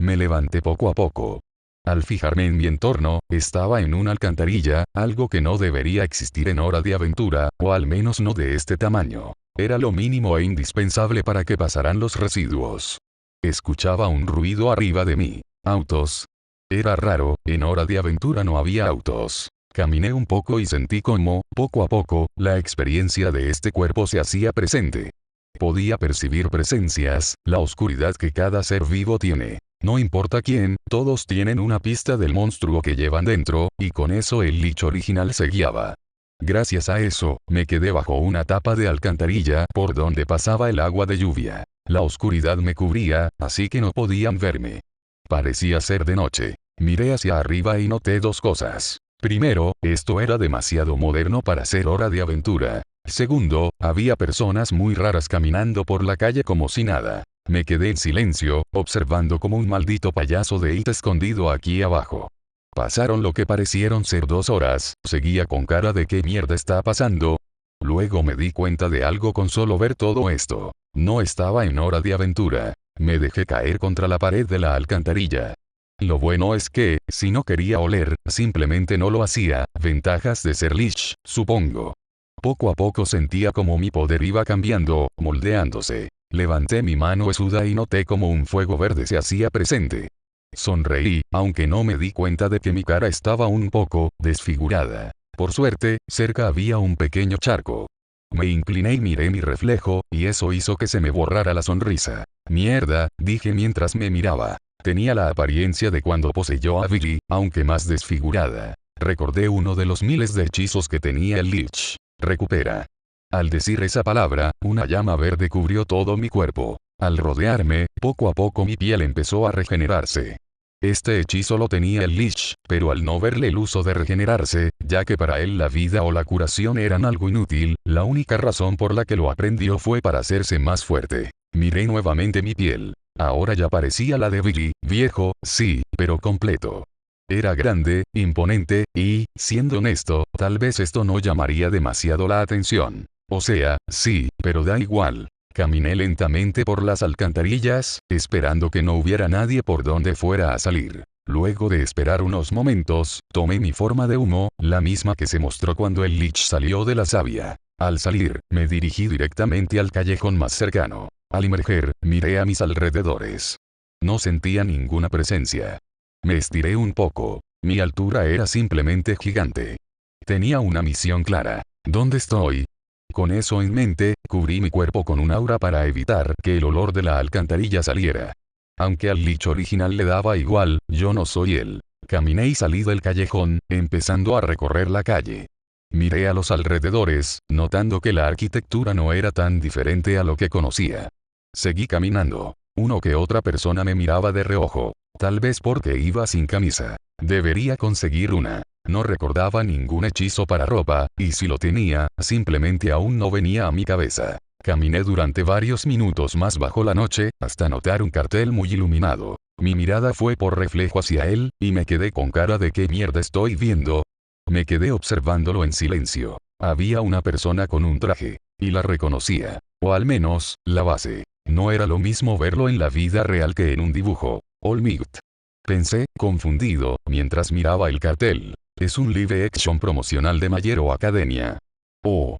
Me levanté poco a poco. Al fijarme en mi entorno, estaba en una alcantarilla, algo que no debería existir en Hora de Aventura, o al menos no de este tamaño. Era lo mínimo e indispensable para que pasaran los residuos. Escuchaba un ruido arriba de mí. Autos. Era raro, en Hora de Aventura no había autos. Caminé un poco y sentí como, poco a poco, la experiencia de este cuerpo se hacía presente. Podía percibir presencias, la oscuridad que cada ser vivo tiene. No importa quién, todos tienen una pista del monstruo que llevan dentro, y con eso el Lich original se guiaba. Gracias a eso, me quedé bajo una tapa de alcantarilla por donde pasaba el agua de lluvia. La oscuridad me cubría, así que no podían verme. Parecía ser de noche. Miré hacia arriba y noté dos cosas. Primero, esto era demasiado moderno para ser Hora de Aventura. Segundo, había personas muy raras caminando por la calle como si nada. Me quedé en silencio, observando como un maldito payaso de It escondido aquí abajo. Pasaron lo que parecieron ser 2 horas, seguía con cara de ¿qué mierda está pasando? Luego me di cuenta de algo con solo ver todo esto. No estaba en Hora de Aventura. Me dejé caer contra la pared de la alcantarilla. Lo bueno es que, si no quería oler, simplemente no lo hacía. Ventajas de ser Lich, supongo. Poco a poco sentía como mi poder iba cambiando, moldeándose. Levanté mi mano huesuda y noté como un fuego verde se hacía presente. Sonreí, aunque no me di cuenta de que mi cara estaba un poco desfigurada. Por suerte, cerca había un pequeño charco. Me incliné y miré mi reflejo, y eso hizo que se me borrara la sonrisa. Mierda, dije mientras me miraba. Tenía la apariencia de cuando poseyó a Billy, aunque más desfigurada. Recordé uno de los miles de hechizos que tenía el Lich. Recupera. Al decir esa palabra, una llama verde cubrió todo mi cuerpo. Al rodearme, poco a poco mi piel empezó a regenerarse. Este hechizo lo tenía el Lich, pero al no verle el uso de regenerarse, ya que para él la vida o la curación eran algo inútil, la única razón por la que lo aprendió fue para hacerse más fuerte. Miré nuevamente mi piel. Ahora ya parecía la de Billy, viejo, sí, pero completo. Era grande, imponente, y, siendo honesto, tal vez esto no llamaría demasiado la atención. O sea, sí, pero da igual. Caminé lentamente por las alcantarillas, esperando que no hubiera nadie por donde fuera a salir. Luego de esperar unos momentos, tomé mi forma de humo, la misma que se mostró cuando el Lich salió de la savia. Al salir, me dirigí directamente al callejón más cercano. Al emerger, miré a mis alrededores. No sentía ninguna presencia. Me estiré un poco. Mi altura era simplemente gigante. Tenía una misión clara. ¿Dónde estoy? Con eso en mente, cubrí mi cuerpo con un aura para evitar que el olor de la alcantarilla saliera. Aunque al Lich original le daba igual, yo no soy él. Caminé y salí del callejón, empezando a recorrer la calle. Miré a los alrededores, notando que la arquitectura no era tan diferente a lo que conocía. Seguí caminando. Uno que otra persona me miraba de reojo. Tal vez porque iba sin camisa. Debería conseguir una. No recordaba ningún hechizo para ropa, y si lo tenía, simplemente aún no venía a mi cabeza. Caminé durante varios minutos más bajo la noche, hasta notar un cartel muy iluminado. Mi mirada fue por reflejo hacia él, y me quedé con cara de ¿qué mierda estoy viendo? Me quedé observándolo en silencio. Había una persona con un traje, y la reconocía. O al menos, la base. No era lo mismo verlo en la vida real que en un dibujo. All Might. Pensé, confundido, mientras miraba el cartel. Es un live action promocional de My Hero Academia. Oh.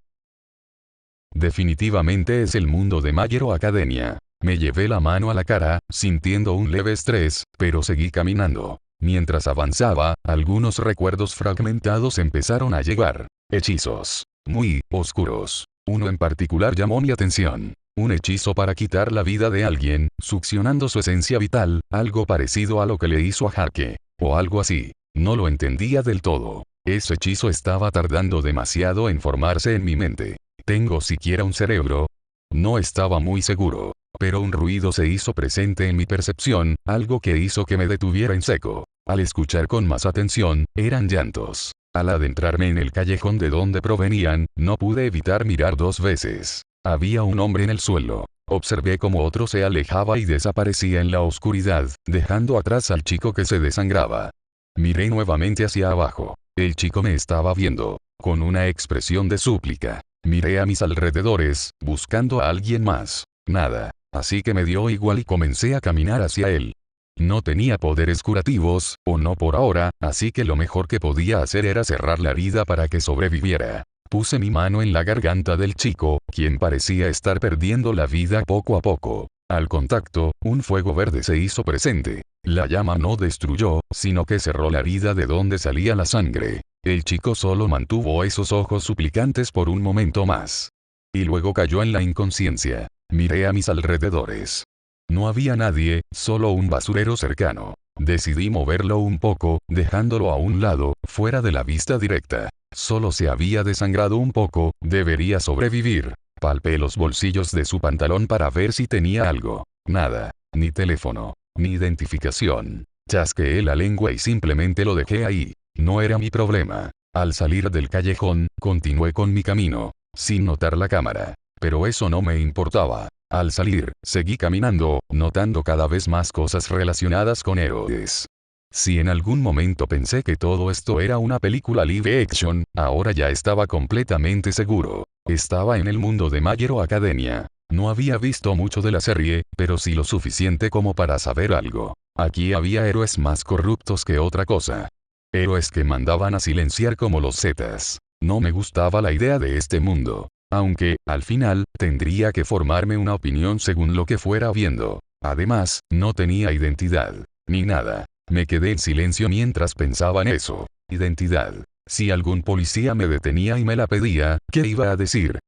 Definitivamente es el mundo de My Hero Academia. Me llevé la mano a la cara, sintiendo un leve estrés, pero seguí caminando. Mientras avanzaba, algunos recuerdos fragmentados empezaron a llegar. Hechizos. Muy oscuros. Uno en particular llamó mi atención. Un hechizo para quitar la vida de alguien, succionando su esencia vital, algo parecido a lo que le hizo a Hake. O algo así. No lo entendía del todo. Ese hechizo estaba tardando demasiado en formarse en mi mente. ¿Tengo siquiera un cerebro? No estaba muy seguro. Pero un ruido se hizo presente en mi percepción, algo que hizo que me detuviera en seco. Al escuchar con más atención, eran llantos. Al adentrarme en el callejón de donde provenían, no pude evitar mirar 2 veces. Había un hombre en el suelo. Observé cómo otro se alejaba y desaparecía en la oscuridad, dejando atrás al chico que se desangraba. Miré nuevamente hacia abajo. El chico me estaba viendo, con una expresión de súplica. Miré a mis alrededores, buscando a alguien más. Nada. Así que me dio igual y comencé a caminar hacia él. No tenía poderes curativos, o no por ahora, así que lo mejor que podía hacer era cerrar la herida para que sobreviviera. Puse mi mano en la garganta del chico, quien parecía estar perdiendo la vida poco a poco. Al contacto, un fuego verde se hizo presente. La llama no destruyó, sino que cerró la herida de donde salía la sangre. El chico solo mantuvo esos ojos suplicantes por un momento más. Y luego cayó en la inconsciencia. Miré a mis alrededores. No había nadie, solo un basurero cercano. Decidí moverlo un poco, dejándolo a un lado, fuera de la vista directa. Solo se había desangrado un poco, debería sobrevivir. Palpé los bolsillos de su pantalón para ver si tenía algo. Nada. Ni teléfono. Ni identificación. Chasqueé la lengua y simplemente lo dejé ahí. No era mi problema. Al salir del callejón, continué con mi camino, sin notar la cámara. Pero eso no me importaba. Al salir, seguí caminando, notando cada vez más cosas relacionadas con héroes. Si en algún momento pensé que todo esto era una película live action, ahora ya estaba completamente seguro. Estaba en el mundo de My Hero Academia. No había visto mucho de la serie, pero sí lo suficiente como para saber algo. Aquí había héroes más corruptos que otra cosa. Héroes que mandaban a silenciar como los Zetas. No me gustaba la idea de este mundo. Aunque, al final, tendría que formarme una opinión según lo que fuera viendo. Además, no tenía identidad. Ni nada. Me quedé en silencio mientras pensaba en eso. Identidad. Si algún policía me detenía y me la pedía, ¿qué iba a decir?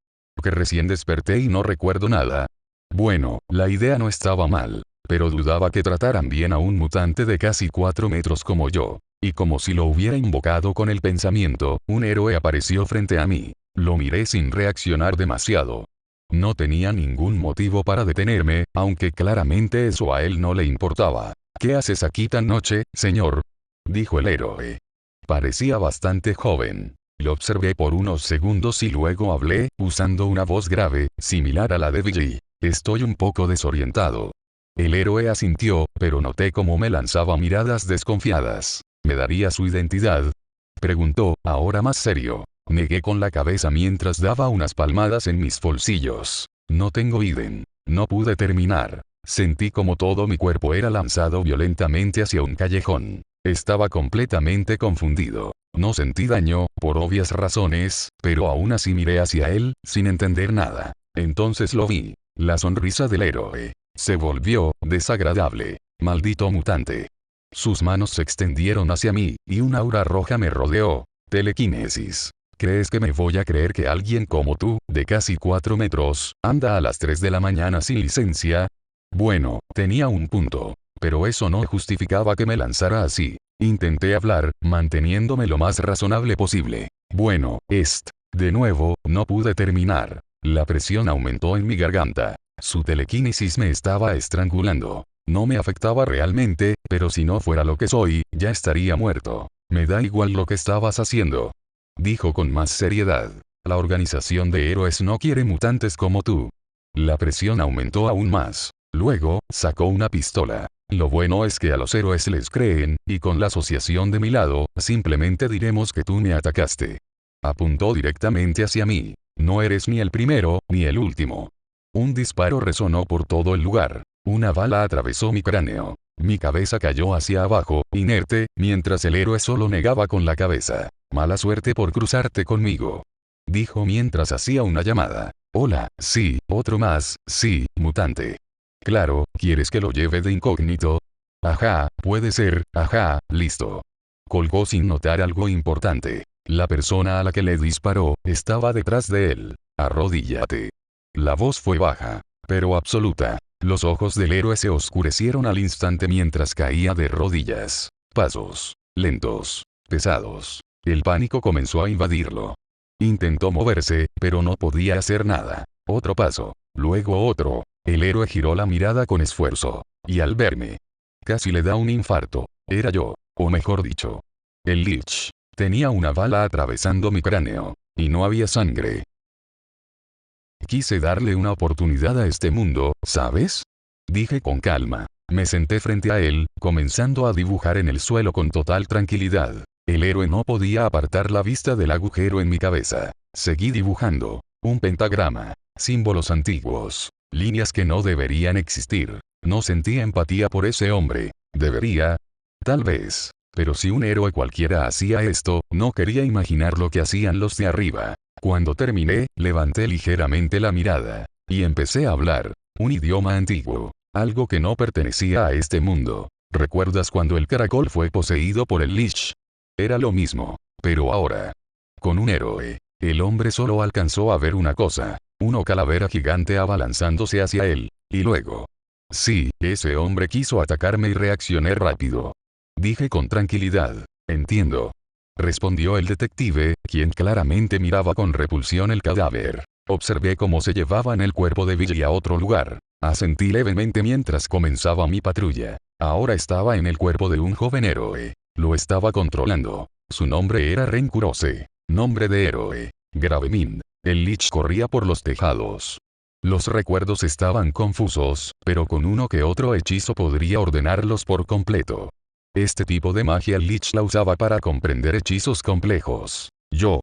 Que recién desperté y no recuerdo nada. Bueno, la idea no estaba mal. Pero dudaba que trataran bien a un mutante de casi 4 metros como yo. Y como si lo hubiera invocado con el pensamiento, un héroe apareció frente a mí. Lo miré sin reaccionar demasiado. No tenía ningún motivo para detenerme, aunque claramente eso a él no le importaba. ¿Qué haces aquí tan noche, señor?, dijo el héroe. Parecía bastante joven. Lo observé por unos segundos y luego hablé, usando una voz grave, similar a la de Billy. Estoy un poco desorientado. El héroe asintió, pero noté cómo me lanzaba miradas desconfiadas. ¿Me daría su identidad?, preguntó, ahora más serio. Negué con la cabeza mientras daba unas palmadas en mis bolsillos. No tengo ident. No pude terminar. Sentí como todo mi cuerpo era lanzado violentamente hacia un callejón. Estaba completamente confundido. No sentí daño, por obvias razones, pero aún así miré hacia él, sin entender nada. Entonces lo vi. La sonrisa del héroe. Se volvió desagradable. Maldito mutante. Sus manos se extendieron hacia mí, y una aura roja me rodeó. Telequinesis. ¿Crees que me voy a creer que alguien como tú, de casi 4 metros, anda a las 3 de la mañana sin licencia? Bueno, tenía un punto. Pero eso no justificaba que me lanzara así. Intenté hablar, manteniéndome lo más razonable posible. Bueno, de nuevo, no pude terminar. La presión aumentó en mi garganta. Su telequinesis me estaba estrangulando. No me afectaba realmente, pero si no fuera lo que soy, ya estaría muerto. Me da igual lo que estabas haciendo, dijo con más seriedad. La organización de héroes no quiere mutantes como tú. La presión aumentó aún más. Luego, sacó una pistola. Lo bueno es que a los héroes les creen, y con la asociación de mi lado, simplemente diremos que tú me atacaste. Apuntó directamente hacia mí. No eres ni el primero, ni el último. Un disparo resonó por todo el lugar. Una bala atravesó mi cráneo. Mi cabeza cayó hacia abajo, inerte, mientras el héroe solo negaba con la cabeza. Mala suerte por cruzarte conmigo, dijo mientras hacía una llamada. Hola, sí, otro más, sí, mutante. Claro, ¿quieres que lo lleve de incógnito? Ajá, puede ser, ajá, listo. Colgó sin notar algo importante. La persona a la que le disparó, estaba detrás de él. Arrodíllate. La voz fue baja, pero absoluta. Los ojos del héroe se oscurecieron al instante mientras caía de rodillas. Pasos lentos, pesados. El pánico comenzó a invadirlo. Intentó moverse, pero no podía hacer nada. Otro paso, luego otro. El héroe giró la mirada con esfuerzo. Y al verme, casi le da un infarto. Era yo, o mejor dicho, el Lich. Tenía una bala atravesando mi cráneo. Y no había sangre. Quise darle una oportunidad a este mundo, ¿sabes?, dije con calma. Me senté frente a él, comenzando a dibujar en el suelo con total tranquilidad. El héroe no podía apartar la vista del agujero en mi cabeza. Seguí dibujando. Un pentagrama. Símbolos antiguos. Líneas que no deberían existir. No sentía empatía por ese hombre. ¿Debería? Tal vez. Pero si un héroe cualquiera hacía esto, no quería imaginar lo que hacían los de arriba. Cuando terminé, levanté ligeramente la mirada. Y empecé a hablar. Un idioma antiguo. Algo que no pertenecía a este mundo. ¿Recuerdas cuando el caracol fue poseído por el Lich? Era lo mismo. Pero ahora. Con un héroe. El hombre solo alcanzó a ver una cosa. Una calavera gigante abalanzándose hacia él. Y luego. Sí, ese hombre quiso atacarme y reaccioné rápido. Dije con tranquilidad. Entiendo. Respondió el detective, quien claramente miraba con repulsión el cadáver. Observé cómo se llevaban el cuerpo de Billy a otro lugar. Asentí levemente mientras comenzaba mi patrulla. Ahora estaba en el cuerpo de un joven héroe. Lo estaba controlando. Su nombre era Ren Kurose. Nombre de héroe. Gravemin. El Lich corría por los tejados. Los recuerdos estaban confusos, pero con uno que otro hechizo podría ordenarlos por completo. Este tipo de magia Lich la usaba para comprender hechizos complejos. Yo.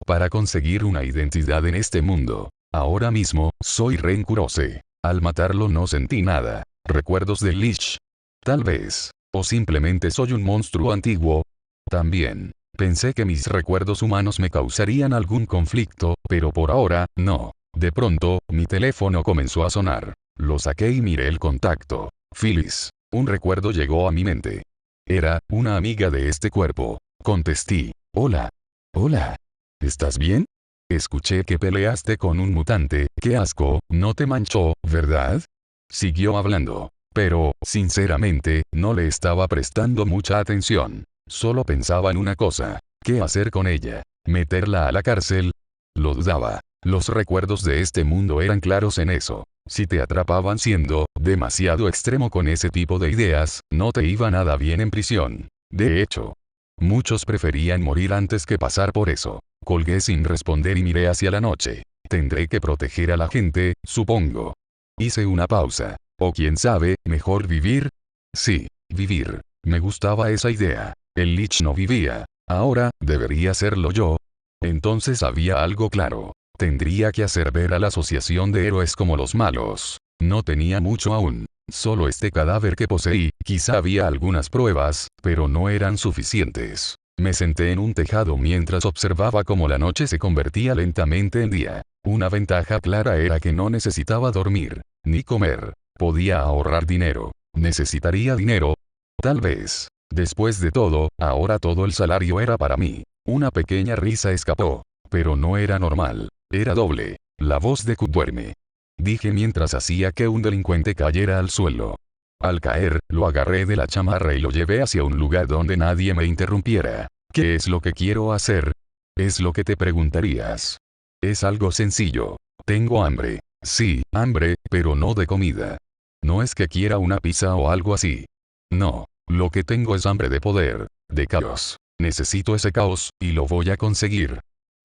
Para conseguir una identidad en este mundo. Ahora mismo, soy Ren Kurose. Al matarlo no sentí nada. ¿Recuerdos del Lich? Tal vez. O simplemente soy un monstruo antiguo. También. Pensé que mis recuerdos humanos me causarían algún conflicto, pero por ahora, no. De pronto, mi teléfono comenzó a sonar. Lo saqué y miré el contacto. Phyllis. Un recuerdo llegó a mi mente. Era una amiga de este cuerpo. Contesté. Hola. Hola. ¿Estás bien? Escuché que peleaste con un mutante. Qué asco, no te manchó, ¿verdad? Siguió hablando. Pero, sinceramente, no le estaba prestando mucha atención. Solo pensaba en una cosa. ¿Qué hacer con ella? ¿Meterla a la cárcel? Lo dudaba. Los recuerdos de este mundo eran claros en eso. Si te atrapaban siendo demasiado extremo con ese tipo de ideas, no te iba nada bien en prisión. De hecho, muchos preferían morir antes que pasar por eso. Colgué sin responder y miré hacia la noche. Tendré que proteger a la gente, supongo. Hice una pausa. O quién sabe, mejor vivir. Sí, vivir. Me gustaba esa idea. El Lich no vivía. Ahora, debería serlo yo. Entonces había algo claro. Tendría que hacer ver a la asociación de héroes como los malos. No tenía mucho aún. Solo este cadáver que poseí, quizá había algunas pruebas, pero no eran suficientes. Me senté en un tejado mientras observaba cómo la noche se convertía lentamente en día. Una ventaja clara era que no necesitaba dormir, ni comer. Podía ahorrar dinero. ¿Necesitaría dinero? Tal vez. Después de todo, ahora todo el salario era para mí. Una pequeña risa escapó. Pero no era normal. Era doble. La voz de Q duerme. Dije mientras hacía que un delincuente cayera al suelo. Al caer, lo agarré de la chamarra y lo llevé hacia un lugar donde nadie me interrumpiera. ¿Qué es lo que quiero hacer? Es lo que te preguntarías. Es algo sencillo. Tengo hambre. Sí, hambre, pero no de comida. No es que quiera una pizza o algo así. No. Lo que tengo es hambre de poder. De caos. Necesito ese caos, y lo voy a conseguir.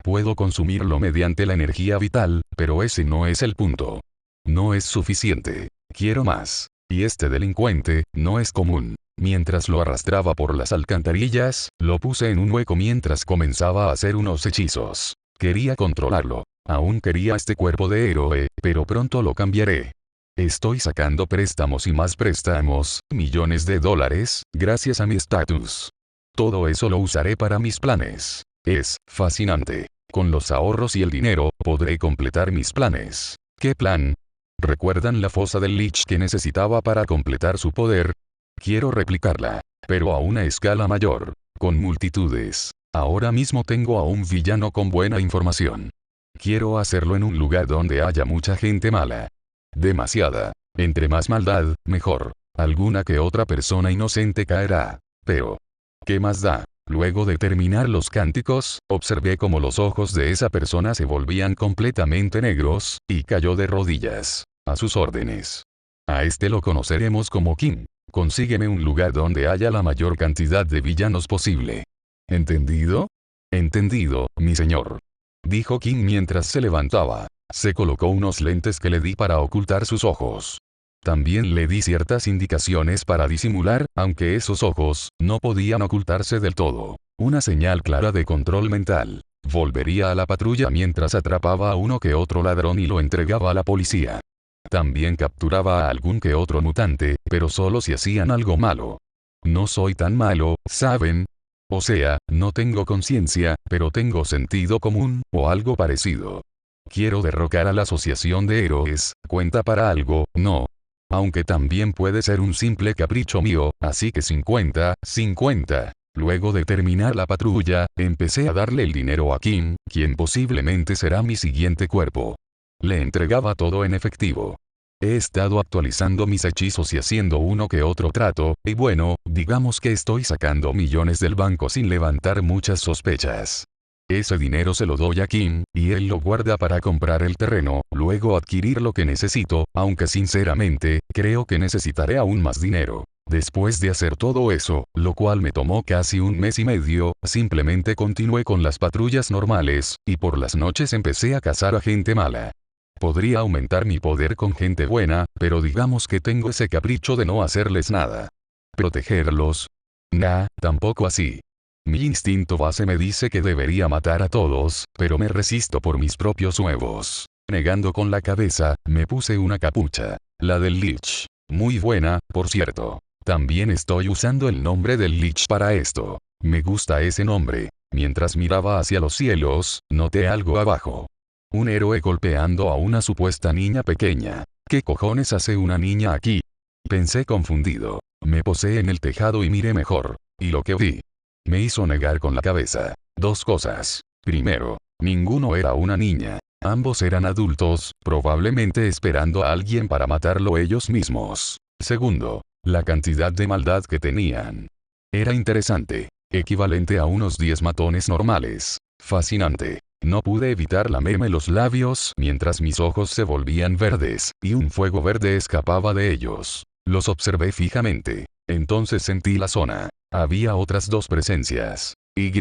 Puedo consumirlo mediante la energía vital, pero ese no es el punto. No es suficiente. Quiero más. Y este delincuente, no es común. Mientras lo arrastraba por las alcantarillas, lo puse en un hueco mientras comenzaba a hacer unos hechizos. Quería controlarlo. Aún quería este cuerpo de héroe, pero pronto lo cambiaré. Estoy sacando préstamos y más préstamos, millones de dólares, gracias a mi estatus. Todo eso lo usaré para mis planes. Es fascinante. Con los ahorros y el dinero, podré completar mis planes. ¿Qué plan? ¿Recuerdan la fosa del Lich que necesitaba para completar su poder? Quiero replicarla, pero a una escala mayor, con multitudes. Ahora mismo tengo a un villano con buena información. Quiero hacerlo en un lugar donde haya mucha gente mala. Demasiada. Entre más maldad, mejor. Alguna que otra persona inocente caerá. Pero, ¿qué más da? Luego de terminar los cánticos, observé cómo los ojos de esa persona se volvían completamente negros, y cayó de rodillas. A sus órdenes. A este lo conoceremos como Kim. Consígueme un lugar donde haya la mayor cantidad de villanos posible. ¿Entendido? Entendido, mi señor. Dijo Kim mientras se levantaba. Se colocó unos lentes que le di para ocultar sus ojos. También le di ciertas indicaciones para disimular, aunque esos ojos no podían ocultarse del todo. Una señal clara de control mental. Volvería a la patrulla mientras atrapaba a uno que otro ladrón y lo entregaba a la policía. También capturaba a algún que otro mutante, pero solo si hacían algo malo. No soy tan malo, ¿saben? O sea, no tengo conciencia, pero tengo sentido común, o algo parecido. Quiero derrocar a la asociación de héroes, ¿cuenta para algo? No. Aunque también puede ser un simple capricho mío, así que 50-50. Luego de terminar la patrulla, empecé a darle el dinero a Kim, quien posiblemente será mi siguiente cuerpo. Le entregaba todo en efectivo. He estado actualizando mis hechizos y haciendo uno que otro trato, y bueno, digamos que estoy sacando millones del banco sin levantar muchas sospechas. Ese dinero se lo doy a Kim, y él lo guarda para comprar el terreno, luego adquirir lo que necesito, aunque sinceramente, creo que necesitaré aún más dinero. Después de hacer todo eso, lo cual me tomó casi un mes y medio, simplemente continué con las patrullas normales, y por las noches empecé a cazar a gente mala. Podría aumentar mi poder con gente buena, pero digamos que tengo ese capricho de no hacerles nada. ¿Protegerlos? Nah, tampoco así. Mi instinto base me dice que debería matar a todos, pero me resisto por mis propios huevos. Negando con la cabeza, me puse una capucha. La del Lich. Muy buena, por cierto. También estoy usando el nombre del Lich para esto. Me gusta ese nombre. Mientras miraba hacia los cielos, noté algo abajo. Un héroe golpeando a una supuesta niña pequeña. ¿Qué cojones hace una niña aquí? Pensé confundido. Me posé en el tejado y miré mejor. Y lo que vi me hizo negar con la cabeza. Dos cosas. Primero, ninguno era una niña. Ambos eran adultos, probablemente esperando a alguien para matarlo ellos mismos. Segundo, la cantidad de maldad que tenían. Era interesante. Equivalente a unos 10 matones normales. Fascinante. No pude evitar lamerme los labios mientras mis ojos se volvían verdes, y un fuego verde escapaba de ellos. Los observé fijamente. Entonces sentí la zona. Había otras dos presencias. Y.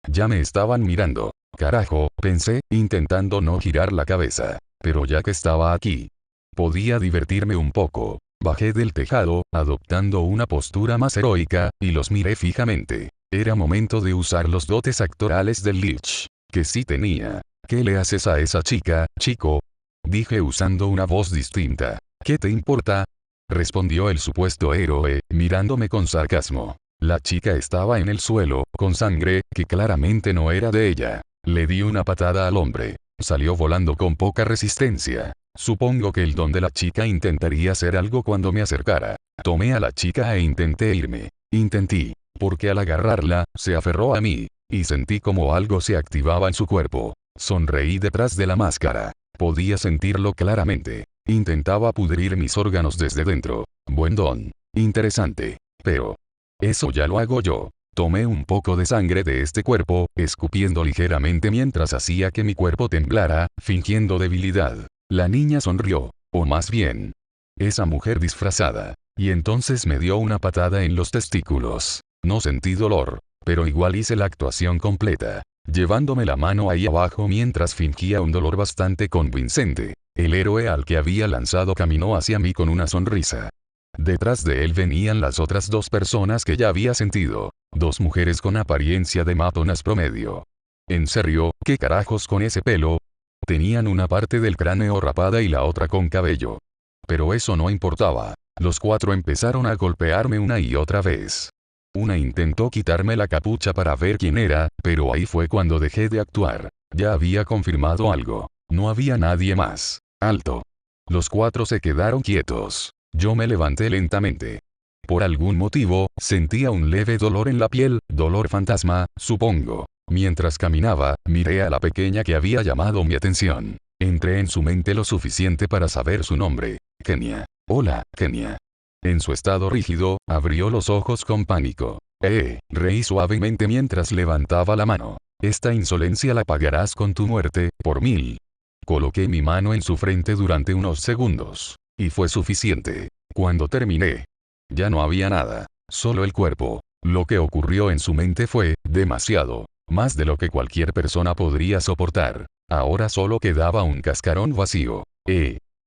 Ya me estaban mirando. Carajo, pensé, intentando no girar la cabeza. Pero ya que estaba aquí, podía divertirme un poco. Bajé del tejado, adoptando una postura más heroica, y los miré fijamente. Era momento de usar los dotes actorales del Lich. Que sí tenía. ¿Qué le haces a esa chica, chico? Dije usando una voz distinta. ¿Qué te importa? Respondió el supuesto héroe, mirándome con sarcasmo. La chica estaba en el suelo, con sangre, que claramente no era de ella. Le di una patada al hombre. Salió volando con poca resistencia. Supongo que el don de la chica intentaría hacer algo cuando me acercara. Tomé a la chica e intenté irme. Intenté. Porque al agarrarla, se aferró a mí. Y sentí como algo se activaba en su cuerpo. Sonreí detrás de la máscara. Podía sentirlo claramente. Intentaba pudrir mis órganos desde dentro. Buen don. Interesante. Pero eso ya lo hago yo. Tomé un poco de sangre de este cuerpo, escupiendo ligeramente mientras hacía que mi cuerpo temblara, fingiendo debilidad. La niña sonrió. O más bien, esa mujer disfrazada. Y entonces me dio una patada en los testículos. No sentí dolor, pero igual hice la actuación completa, llevándome la mano ahí abajo mientras fingía un dolor bastante convincente. El héroe al que había lanzado caminó hacia mí con una sonrisa. Detrás de él venían las otras dos personas que ya había sentido. Dos mujeres con apariencia de matonas promedio. ¿En serio? ¿Qué carajos con ese pelo? Tenían una parte del cráneo rapada y la otra con cabello. Pero eso no importaba. Los cuatro empezaron a golpearme una y otra vez. Una intentó quitarme la capucha para ver quién era, pero ahí fue cuando dejé de actuar. Ya había confirmado algo. No había nadie más. Alto. Los cuatro se quedaron quietos. Yo me levanté lentamente. Por algún motivo, sentía un leve dolor en la piel, dolor fantasma, supongo. Mientras caminaba, miré a la pequeña que había llamado mi atención. Entré en su mente lo suficiente para saber su nombre. Kenia. Hola, Kenia. En su estado rígido, abrió los ojos con pánico. Reí suavemente mientras levantaba la mano. Esta insolencia la pagarás con tu muerte, por 1000. Coloqué mi mano en su frente durante unos segundos. Y fue suficiente. Cuando terminé, ya no había nada. Solo el cuerpo. Lo que ocurrió en su mente fue, demasiado. Más de lo que cualquier persona podría soportar. Ahora solo quedaba un cascarón vacío.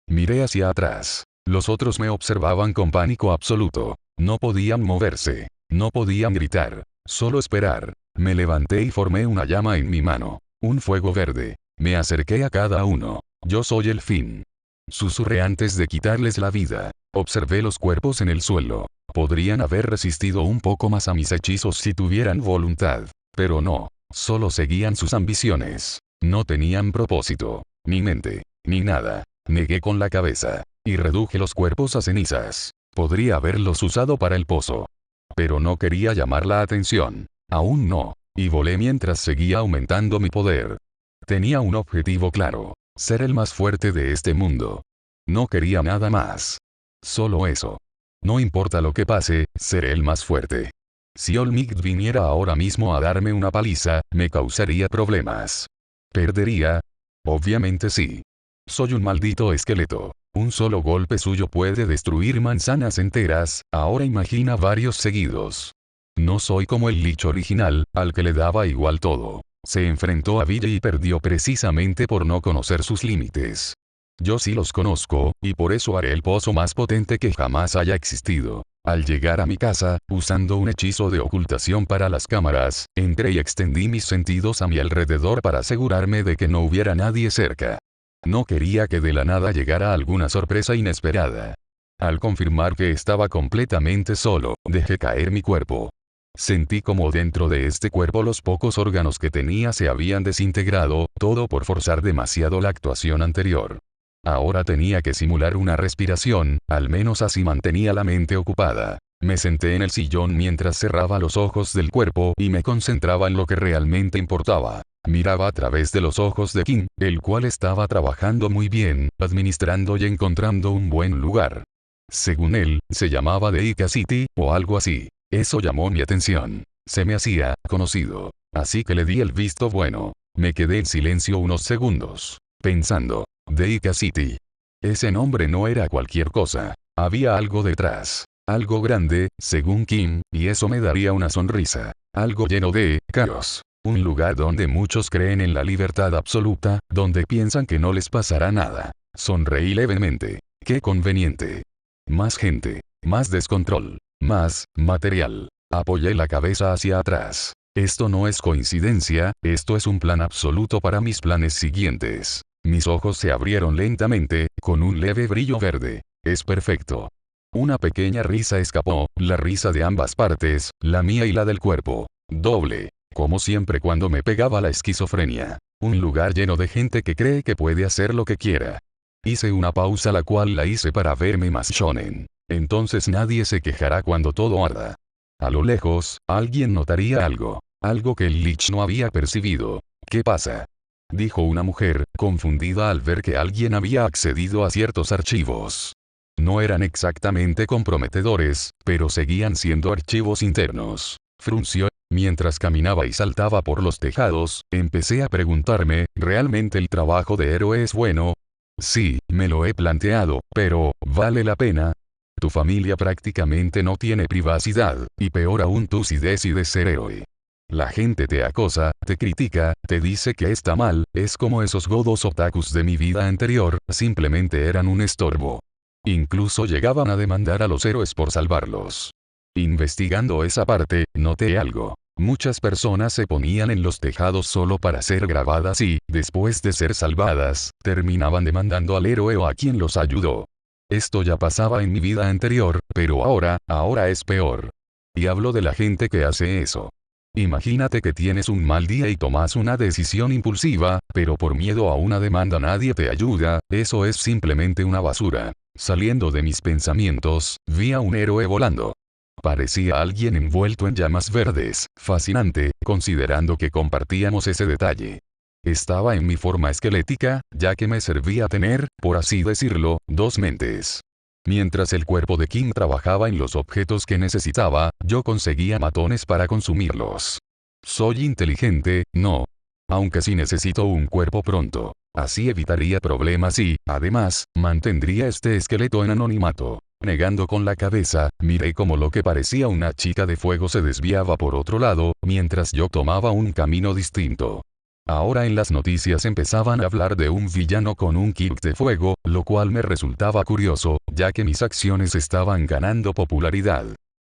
Miré hacia atrás. Los otros me observaban con pánico absoluto. No podían moverse. No podían gritar. Solo esperar. Me levanté y formé una llama en mi mano. Un fuego verde. Me acerqué a cada uno. Yo soy el fin. Susurré antes de quitarles la vida. Observé los cuerpos en el suelo. Podrían haber resistido un poco más a mis hechizos si tuvieran voluntad. Pero no. Solo seguían sus ambiciones. No tenían propósito, ni mente, ni nada. Negué con la cabeza. Y reduje los cuerpos a cenizas. Podría haberlos usado para el pozo. Pero no quería llamar la atención. Aún no. Y volé mientras seguía aumentando mi poder. Tenía un objetivo claro. Ser el más fuerte de este mundo. No quería nada más. Solo eso. No importa lo que pase, seré el más fuerte. Si Olmigt viniera ahora mismo a darme una paliza, me causaría problemas. ¿Perdería? Obviamente sí. Soy un maldito esqueleto. Un solo golpe suyo puede destruir manzanas enteras, ahora imagina varios seguidos. No soy como el Lich original, al que le daba igual todo. Se enfrentó a Ville y perdió precisamente por no conocer sus límites. Yo sí los conozco, y por eso haré el pozo más potente que jamás haya existido. Al llegar a mi casa, usando un hechizo de ocultación para las cámaras, entré y extendí mis sentidos a mi alrededor para asegurarme de que no hubiera nadie cerca. No quería que de la nada llegara alguna sorpresa inesperada. Al confirmar que estaba completamente solo, dejé caer mi cuerpo. Sentí como dentro de este cuerpo los pocos órganos que tenía se habían desintegrado, todo por forzar demasiado la actuación anterior. Ahora tenía que simular una respiración, al menos así mantenía la mente ocupada. Me senté en el sillón mientras cerraba los ojos del cuerpo y me concentraba en lo que realmente importaba. Miraba a través de los ojos de King, el cual estaba trabajando muy bien, administrando y encontrando un buen lugar. Según él, se llamaba Deika City, o algo así. Eso llamó mi atención. Se me hacía conocido. Así que le di el visto bueno. Me quedé en silencio unos segundos, pensando. Deika City. Ese nombre no era cualquier cosa. Había algo detrás. Algo grande, según Kim, y eso me daría una sonrisa. Algo lleno de caos. Un lugar donde muchos creen en la libertad absoluta, donde piensan que no les pasará nada. Sonreí levemente. Qué conveniente. Más gente. Más descontrol. Más material. Apoyé la cabeza hacia atrás. Esto no es coincidencia, esto es un plan absoluto para mis planes siguientes. Mis ojos se abrieron lentamente, con un leve brillo verde. Es perfecto. Una pequeña risa escapó, la risa de ambas partes, la mía y la del cuerpo. Doble. Como siempre cuando me pegaba la esquizofrenia. Un lugar lleno de gente que cree que puede hacer lo que quiera. Hice una pausa la cual la hice para verme más shonen. Entonces nadie se quejará cuando todo arda. A lo lejos, alguien notaría algo. Algo que el Lich no había percibido. ¿Qué pasa?, dijo una mujer, confundida al ver que alguien había accedido a ciertos archivos. No eran exactamente comprometedores, pero seguían siendo archivos internos. Frunció. Mientras caminaba y saltaba por los tejados, empecé a preguntarme, ¿realmente el trabajo de héroe es bueno? Sí, me lo he planteado, pero, ¿vale la pena? Tu familia prácticamente no tiene privacidad, y peor aún tú si decides ser héroe. La gente te acosa, te critica, te dice que está mal, es como esos godos otakus de mi vida anterior, simplemente eran un estorbo. Incluso llegaban a demandar a los héroes por salvarlos. Investigando esa parte, noté algo. Muchas personas se ponían en los tejados solo para ser grabadas y, después de ser salvadas, terminaban demandando al héroe o a quien los ayudó. Esto ya pasaba en mi vida anterior, pero ahora es peor. Y hablo de la gente que hace eso. Imagínate que tienes un mal día y tomas una decisión impulsiva, pero por miedo a una demanda nadie te ayuda, eso es simplemente una basura. Saliendo de mis pensamientos, vi a un héroe volando. Parecía alguien envuelto en llamas verdes, fascinante, considerando que compartíamos ese detalle. Estaba en mi forma esquelética, ya que me servía tener, por así decirlo, dos mentes. Mientras el cuerpo de Kim trabajaba en los objetos que necesitaba, yo conseguía matones para consumirlos. Soy inteligente, ¿no? Aunque sí necesito un cuerpo pronto. Así evitaría problemas y, además, mantendría este esqueleto en anonimato. Negando con la cabeza, miré como lo que parecía una chica de fuego se desviaba por otro lado, mientras yo tomaba un camino distinto. Ahora en las noticias empezaban a hablar de un villano con un kit de fuego, lo cual me resultaba curioso, ya que mis acciones estaban ganando popularidad.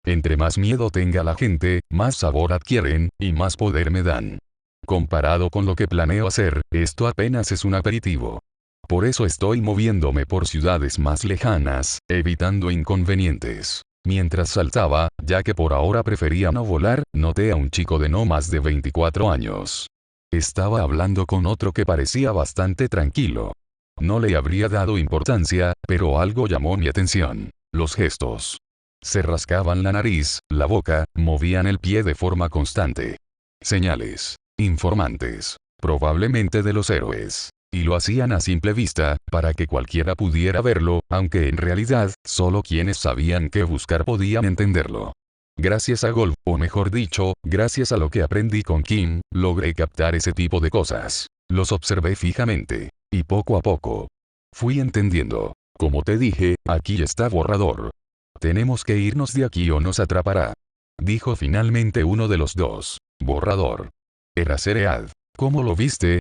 Entre más miedo tenga la gente, más sabor adquieren, y más poder me dan. Comparado con lo que planeo hacer, esto apenas es un aperitivo. Por eso estoy moviéndome por ciudades más lejanas, evitando inconvenientes. Mientras saltaba, ya que por ahora prefería no volar, noté a un chico de no más de 24 años. Estaba hablando con otro que parecía bastante tranquilo. No le habría dado importancia, pero algo llamó mi atención. Los gestos. Se rascaban la nariz, la boca, movían el pie de forma constante. Señales. Informantes. Probablemente de los héroes. Y lo hacían a simple vista, para que cualquiera pudiera verlo, aunque en realidad, solo quienes sabían qué buscar podían entenderlo. Gracias a Golf, o mejor dicho, gracias a lo que aprendí con Kim, logré captar ese tipo de cosas. Los observé fijamente. Y poco a poco. Fui entendiendo. Como te dije, aquí está borrador. Tenemos que irnos de aquí o nos atrapará. Dijo finalmente uno de los dos. Borrador. Era Seread. ¿Cómo lo viste?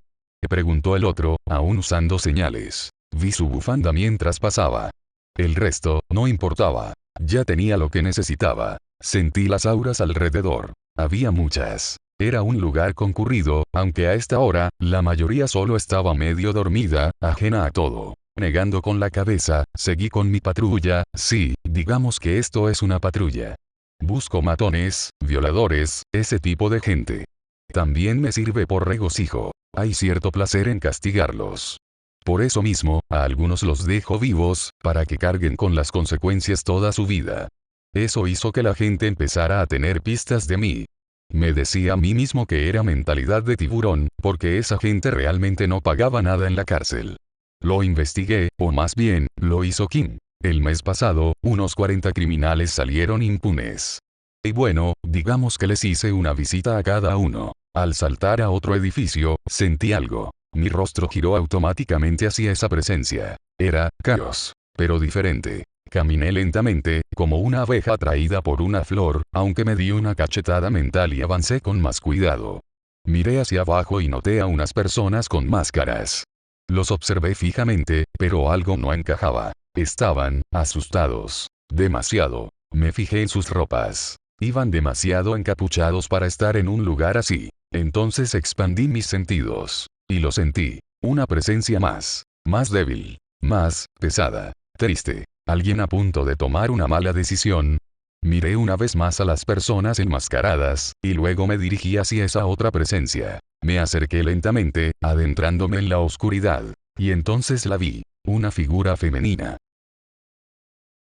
Preguntó el otro, aún usando señales. Vi su bufanda mientras pasaba. El resto, no importaba. Ya tenía lo que necesitaba. Sentí las auras alrededor. Había muchas. Era un lugar concurrido, aunque a esta hora, la mayoría solo estaba medio dormida, ajena a todo. Negando con la cabeza, seguí con mi patrulla, sí, digamos que esto es una patrulla. Busco matones, violadores, ese tipo de gente. También me sirve por regocijo. Hay cierto placer en castigarlos. Por eso mismo, a algunos los dejo vivos, para que carguen con las consecuencias toda su vida. Eso hizo que la gente empezara a tener pistas de mí. Me decía a mí mismo que era mentalidad de tiburón, porque esa gente realmente no pagaba nada en la cárcel. Lo investigué, o más bien, lo hizo Kim. El mes pasado, unos 40 criminales salieron impunes. Y bueno, digamos que les hice una visita a cada uno. Al saltar a otro edificio, sentí algo. Mi rostro giró automáticamente hacia esa presencia. Era caos, pero diferente. Caminé lentamente, como una abeja atraída por una flor, aunque me di una cachetada mental y avancé con más cuidado. Miré hacia abajo y noté a unas personas con máscaras. Los observé fijamente, pero algo no encajaba. Estaban asustados. Demasiado. Me fijé en sus ropas. Iban demasiado encapuchados para estar en un lugar así. Entonces expandí mis sentidos. Y lo sentí. Una presencia más débil. Más pesada. Triste. Alguien a punto de tomar una mala decisión. Miré una vez más a las personas enmascaradas, y luego me dirigí hacia esa otra presencia. Me acerqué lentamente, adentrándome en la oscuridad. Y entonces la vi. Una figura femenina.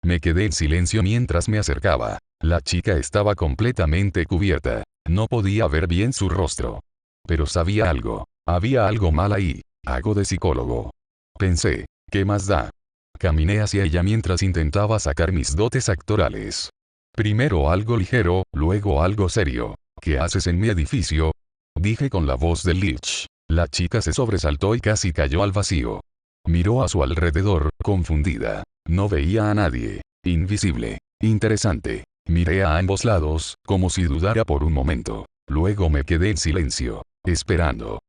Me quedé en silencio mientras me acercaba. La chica estaba completamente cubierta. No podía ver bien su rostro. Pero sabía algo. Había algo mal ahí. Hago de psicólogo. Pensé, ¿qué más da? Caminé hacia ella mientras intentaba sacar mis dotes actorales. Primero algo ligero, luego algo serio. ¿Qué haces en mi edificio? Dije con la voz de Lich. La chica se sobresaltó y casi cayó al vacío. Miró a su alrededor, confundida. No veía a nadie. Invisible. Interesante. Miré a ambos lados, como si dudara por un momento. Luego me quedé en silencio, esperando.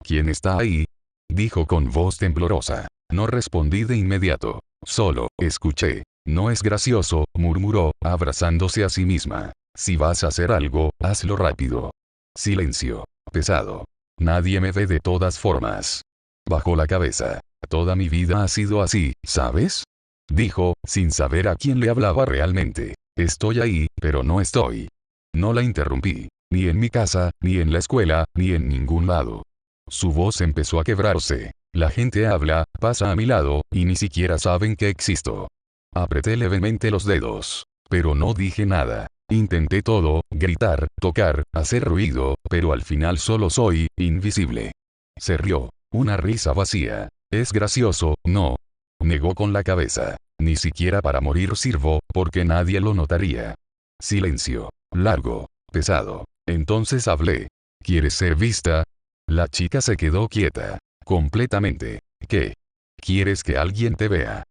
¿Quién está ahí? Dijo con voz temblorosa. No respondí de inmediato. Solo escuché. No es gracioso, murmuró, abrazándose a sí misma. Si vas a hacer algo, hazlo rápido. Silencio. Pesado. Nadie me ve de todas formas. Bajó la cabeza. Toda mi vida ha sido así, ¿sabes? Dijo, sin saber a quién le hablaba realmente. Estoy ahí, pero no estoy. No la interrumpí. Ni en mi casa, ni en la escuela, ni en ningún lado. Su voz empezó a quebrarse. La gente habla, pasa a mi lado, y ni siquiera saben que existo. Apreté levemente los dedos. Pero no dije nada. Intenté todo, gritar, tocar, hacer ruido, pero al final solo soy invisible. Se rió. Una risa vacía. Es gracioso, ¿no? Negó con la cabeza. Ni siquiera para morir sirvo, porque nadie lo notaría. Silencio. Largo. Pesado. Entonces hablé. ¿Quieres ser vista? La chica se quedó quieta. Completamente. ¿Qué? ¿Quieres que alguien te vea?